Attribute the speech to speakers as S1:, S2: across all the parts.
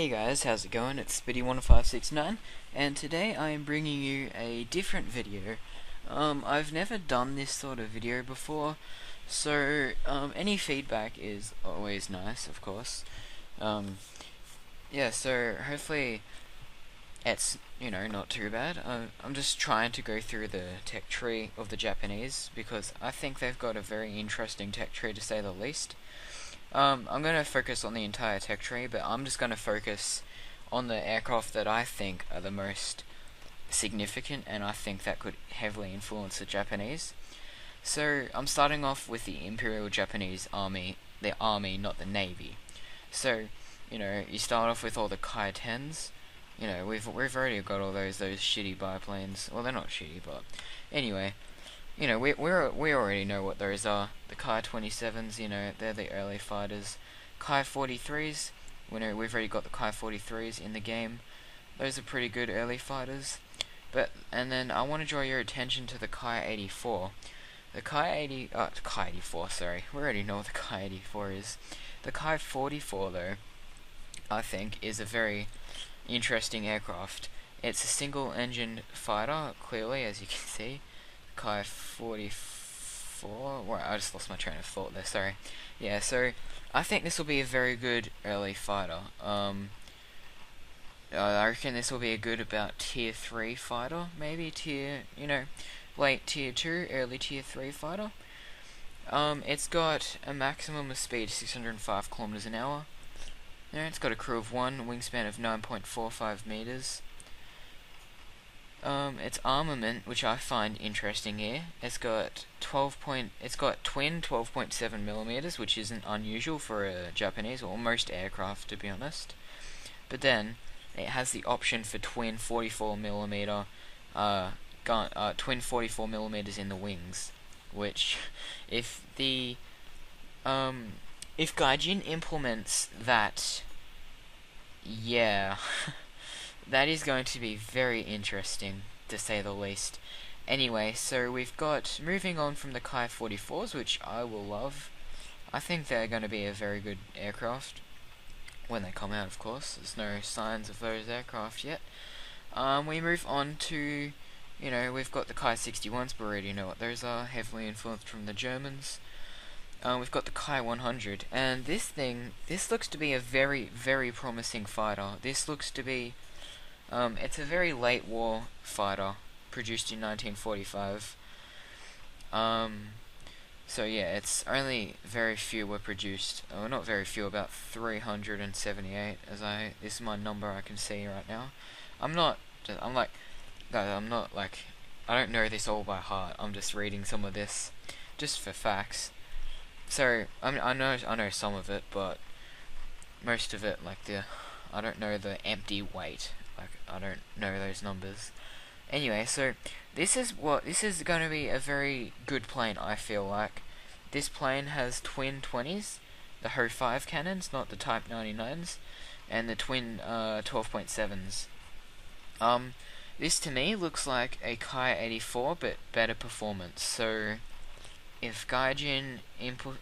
S1: Hey guys, how's it going? It's Spitty1569, and today I am bringing you a different video. I've never done this sort of video before, so any feedback is always nice, of course. Um, yeah, so hopefully it's, not too bad. I'm just trying to go through the tech tree of the Japanese, because I think they've got a very interesting tech tree to say the least. I'm going to focus on the entire tech tree, but I'm just going to focus on the aircraft that I think are the most significant, and I think that could heavily influence the Japanese. So I'm starting off with the Imperial Japanese Army, the army, not the navy. So, you start off with all the Kai-10s. We've already got all those shitty biplanes. Well, they're not shitty, but anyway. We already know what those are. The Kai-27s, they're the early fighters. Kai-43s, we've already got the Kai-43s in the game. Those are pretty good early fighters. And then I want to draw your attention to the Kai-84. The Kai-84, sorry. We already know what the Kai-84 is. The Kai-44, though, I think, is a very interesting aircraft. It's a single-engine fighter, clearly, as you can see. Kai-44. Well, I just lost my train of thought there. Sorry. Yeah. So I think this will be a very good early fighter. I reckon this will be a good about tier 3 fighter, maybe late tier 2, early tier 3 fighter. It's got a maximum of speed of 605 kilometers an hour. It's got a crew of 1, wingspan of 9.45 meters. Its armament, which I find interesting here, it's got twin 12.7 millimeters, which isn't unusual for a Japanese or most aircraft, to be honest. But then it has the option for twin 44 millimeter twin 44 millimeters in the wings, which if Gaijin implements that, yeah. That is going to be very interesting, to say the least. Anyway, so we've got, moving on from the Kai-44s, which I will love. I think they're going to be a very good aircraft. When they come out, of course. There's no signs of those aircraft yet. We move on to, we've got the Kai-61s, but we already know what those are. Heavily influenced from the Germans. We've got the Kai-100. And this looks to be a very, very promising fighter. This looks to be... it's a very late war fighter, produced in 1945. So yeah, it's only very few were produced. Well, not very few, about 378. This is my number I can see right now. I'm not like, I don't know this all by heart. I'm just reading some of this, just for facts. So I know some of it, but most of it, I don't know the empty weight. I don't know those numbers. Anyway, so this is going to be a very good plane, I feel like. This plane has twin 20s, the Ho-5 cannons, not the Type 99s, and the twin 12.7s. This to me looks like a Kai-84, but better performance. So if Gaijin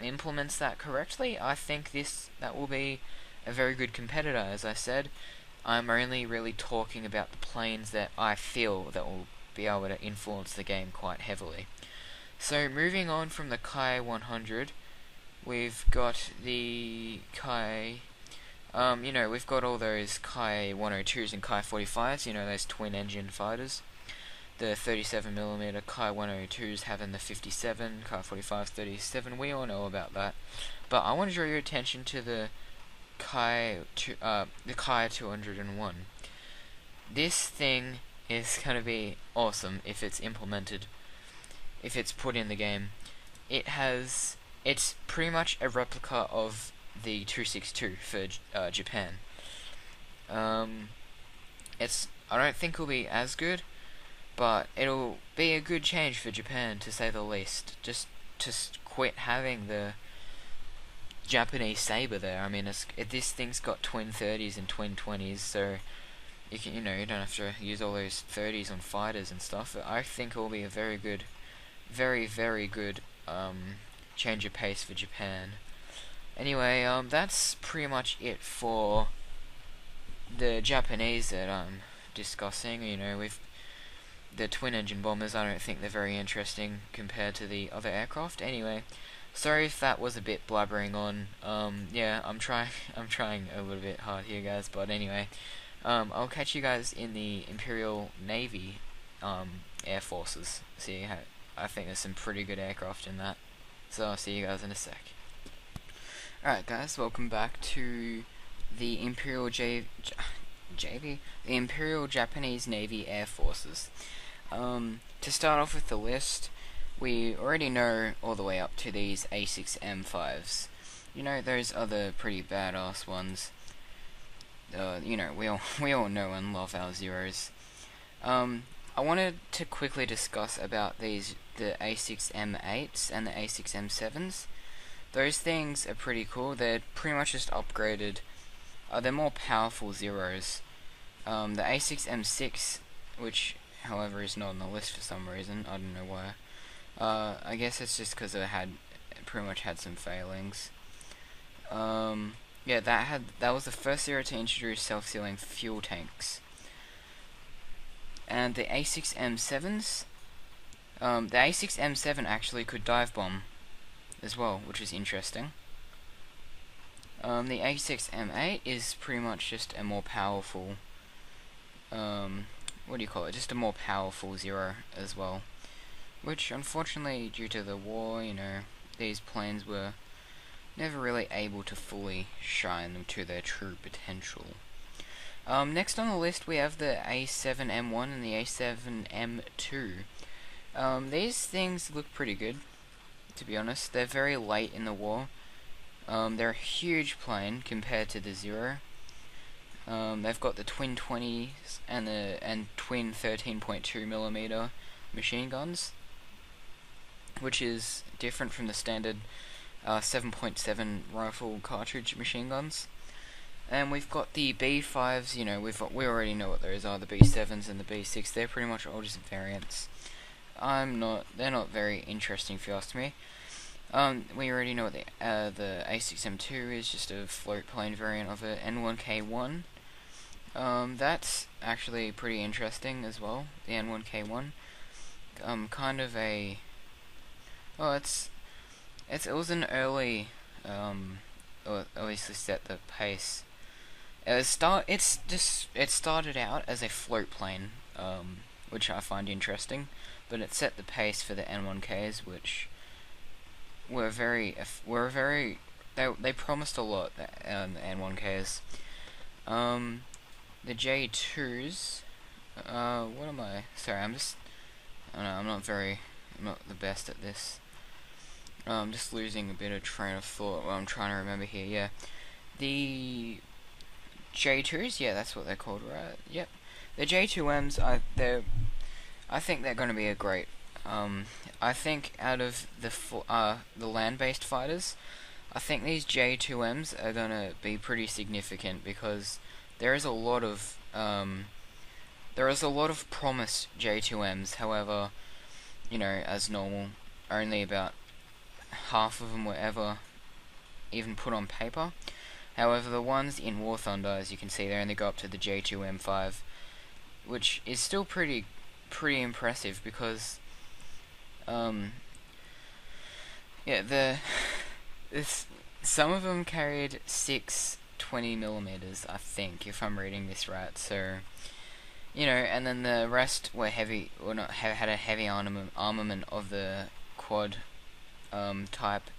S1: implements that correctly, I think that will be a very good competitor, as I said. I'm only really talking about the planes that I feel that will be able to influence the game quite heavily. So moving on from the Kai-100, we've got the we've got all those Kai-102s and Kai-45s, those twin-engine fighters. The 37mm Kai-102s having the 57, Kai-45s 37, we all know about that. But I want to draw your attention to the Kai-201. This thing is going to be awesome if it's implemented, if it's put in the game. It's pretty much a replica of the 262 for Japan. I don't think it'll be as good, but it'll be a good change for Japan, to say the least. Just to quit having the Japanese saber there. I mean, this thing's got twin 30s and twin 20s, so you don't have to use all those 30s on fighters and stuff. I think it will be a very good, very, very good change of pace for Japan. Anyway, that's pretty much it for the Japanese that I'm discussing, with the twin-engine bombers, I don't think they're very interesting compared to the other aircraft. Anyway, sorry if that was a bit blabbering on. Yeah, I'm trying a little bit hard here, guys. But anyway, I'll catch you guys in the Imperial Navy, Air Forces. See how I think there's some pretty good aircraft in that. So I'll see you guys in a sec. Alright, guys, welcome back to the the Imperial Japanese Navy Air Forces. To start off with the list, we already know all the way up to these A6M5s. Those other pretty badass ones. We all know and love our Zeros. I wanted to quickly discuss about the A6M8s and the A6M7s. Those things are pretty cool. They're pretty much just upgraded. They're more powerful Zeros. The A6M6, which however is not on the list for some reason, I don't know why. I guess it's just because it pretty much had some failings. Yeah, that was the first Zero to introduce self-sealing fuel tanks. And the A6M7s, the A6M7 actually could dive bomb as well, which is interesting. The A6M8 is pretty much just a more powerful, just a more powerful Zero as well. Which, unfortunately, due to the war, these planes were never really able to fully shine them to their true potential. Next on the list we have the A7M1 and the A7M2. These things look pretty good, to be honest. They're very late in the war. They're a huge plane compared to the Zero. They've got the twin 20s and twin 13.2mm machine guns, which is different from the standard 7.7 rifle cartridge machine guns. And we've got the B5s. We already know what those are. The B7s and the B6. They're pretty much all just variants. They're not very interesting if you ask me. We already know what the A6M2 is, just a float plane variant of it. N1K1. That's actually pretty interesting as well. The N1K1. Kind of a. Oh, it was an early. Or at least to set the pace. It started out as a float plane, which I find interesting, but it set the pace for the N1Ks, which were they promised a lot. The N1Ks, the J2s. What am I? Sorry, I'm not the best at this. I'm just losing a bit of train of thought while I'm trying to remember here. Yeah, the J2s, yeah, that's what they're called, right? Yep. The J2Ms, I think they're going to be a great. I think out of the land-based fighters, I think these J2Ms are going to be pretty significant because there is a lot of promised J2Ms. However, as normal, only about half of them were ever even put on paper. However, the ones in War Thunder, as you can see, they only go up to the J2M5, which is still pretty impressive because, some of them carried 6 20mm, I think, if I'm reading this right. So, and then the rest were heavy, or not, had a heavy armament of the quad type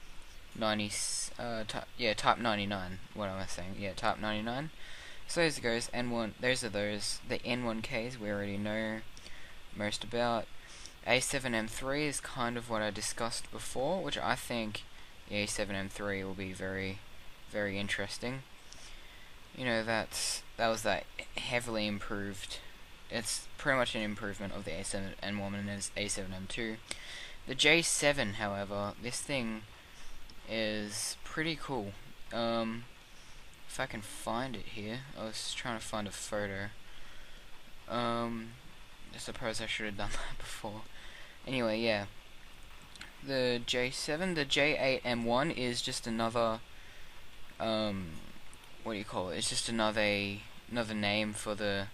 S1: 90, type 99. What am I saying? Yeah, type 99. So those goes N1. Those are those. The N1Ks we already know most about. A7M3 is kind of what I discussed before, which I think the A7M3 will be very, very interesting. That was that heavily improved. It's pretty much an improvement of the A7M1 and A7M2. The J7, however, this thing is pretty cool. If I can find it here, I was trying to find a photo. I suppose I should have done that before. Anyway, yeah. The J7, the J8M1 is just another, what do you call it? It's just another another name for the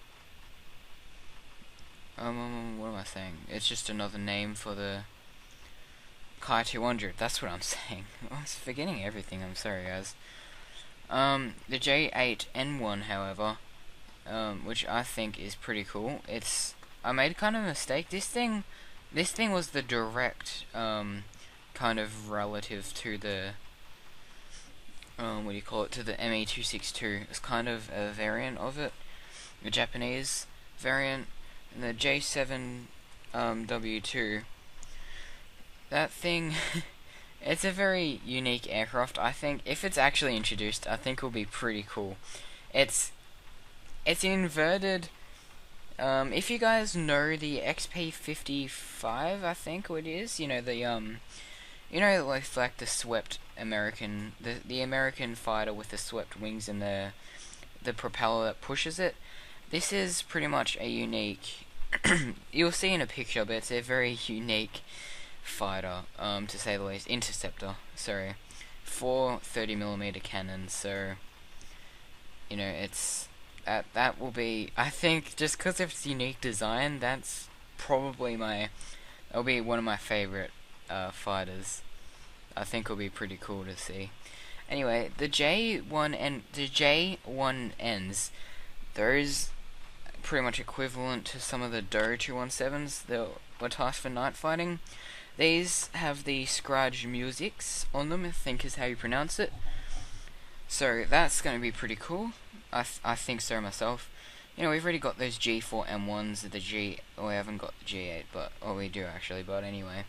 S1: what am I saying? It's just another name for the Kai 200. That's what I'm saying. I'm forgetting everything. I'm sorry, guys. The J8N1, however, which I think is pretty cool. I made kind of a mistake. This thing was the direct kind of relative to the what do you call it, to the ME262. It's kind of a variant of it, a Japanese variant. And the J7W2, that thing, it's a very unique aircraft. I think if it's actually introduced, I think it'll be pretty cool. It's inverted. If you guys know the XP55, I think it is, you know, the like the swept American, the American fighter with the swept wings and the propeller that pushes it. This is pretty much a unique, you'll see in a picture, but it's a very unique fighter, to say the least. Interceptor, sorry. 4 30mm cannons, so, you know, it's, that will be, I think, just because of its unique design, that's probably that'll be one of my favorite fighters. I think it'll be pretty cool to see. Anyway, the J1Ns, those pretty much equivalent to some of the Do 217s that were tasked for night fighting. These have the Scraj Musics on them, I think is how you pronounce it. So that's going to be pretty cool. I think so myself. You know, we've already got those G4M1s, we haven't got the G8, but, we do actually, but anyway.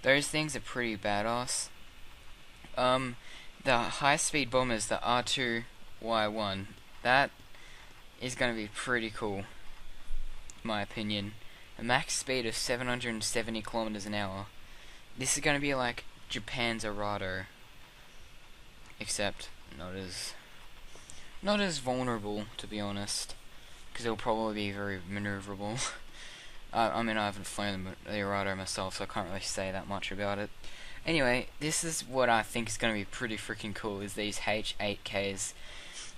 S1: Those things are pretty badass. The high-speed bombers, the R2Y1, that is going to be pretty cool, in my opinion. A max speed of 770 kilometers an hour. This is going to be like Japan's Arado, except not as vulnerable, to be honest, because it'll probably be very maneuverable. I mean, I haven't flown the Arado myself, so I can't really say that much about it. Anyway, this is what I think is going to be pretty freaking cool, is these H8Ks.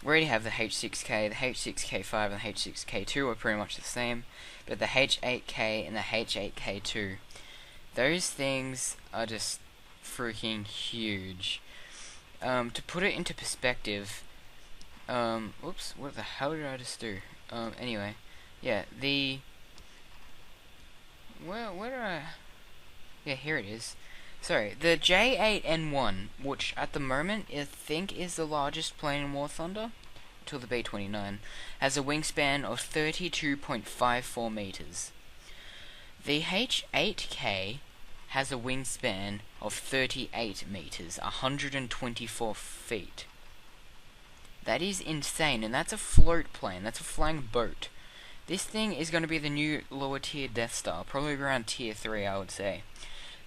S1: We already have the H6K, the H6K5 and the H6K2 are pretty much the same, but the H8K and the H8K2, those things are just freaking huge. To put it into perspective, whoops, what the hell did I just do? Anyway, yeah, where did I, yeah, here it is. Sorry, the J8N1, which at the moment I think is the largest plane in War Thunder, till the B-29, has a wingspan of 32.54 meters. The H8K has a wingspan of 38 meters, 124 feet. That is insane, and that's a float plane, that's a flying boat. This thing is going to be the new lower tier Death Star, probably around tier 3, I would say.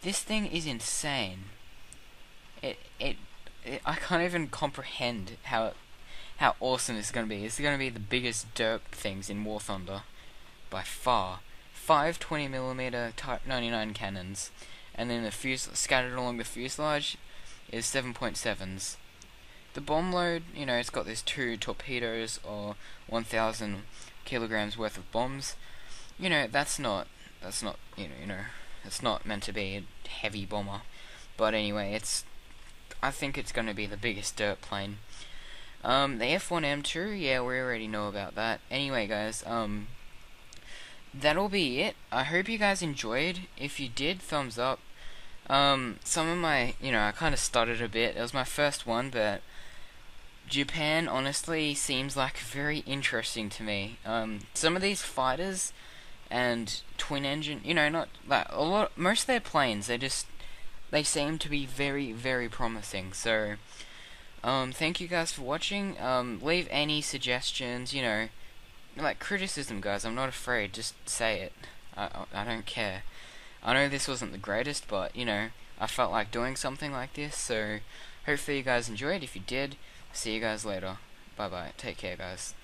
S1: This thing is insane. I can't even comprehend how awesome this is going to be. This is going to be the biggest derp things in War Thunder, by far. 5 20mm Type 99 cannons, and then the scattered along the fuselage is 7.7s. The bomb load, you know, it's got these 2 torpedoes or 1,000 kilograms worth of bombs. You know, that's not it's not meant to be a heavy bomber. But anyway, I think it's going to be the biggest dirt plane. The F1M2, yeah, we already know about that. Anyway, guys, that'll be it. I hope you guys enjoyed. If you did, thumbs up. Some of my, I kind of stuttered a bit. It was my first one, but Japan honestly seems like very interesting to me. Some of these fighters and twin engine, not like most of their planes, they seem to be very, very promising. So, thank you guys for watching. Leave any suggestions, like criticism, guys. I'm not afraid. Just say it. I don't care. I know this wasn't the greatest, but I felt like doing something like this. So, hopefully you guys enjoyed. If you did, see you guys later. Bye bye. Take care, guys.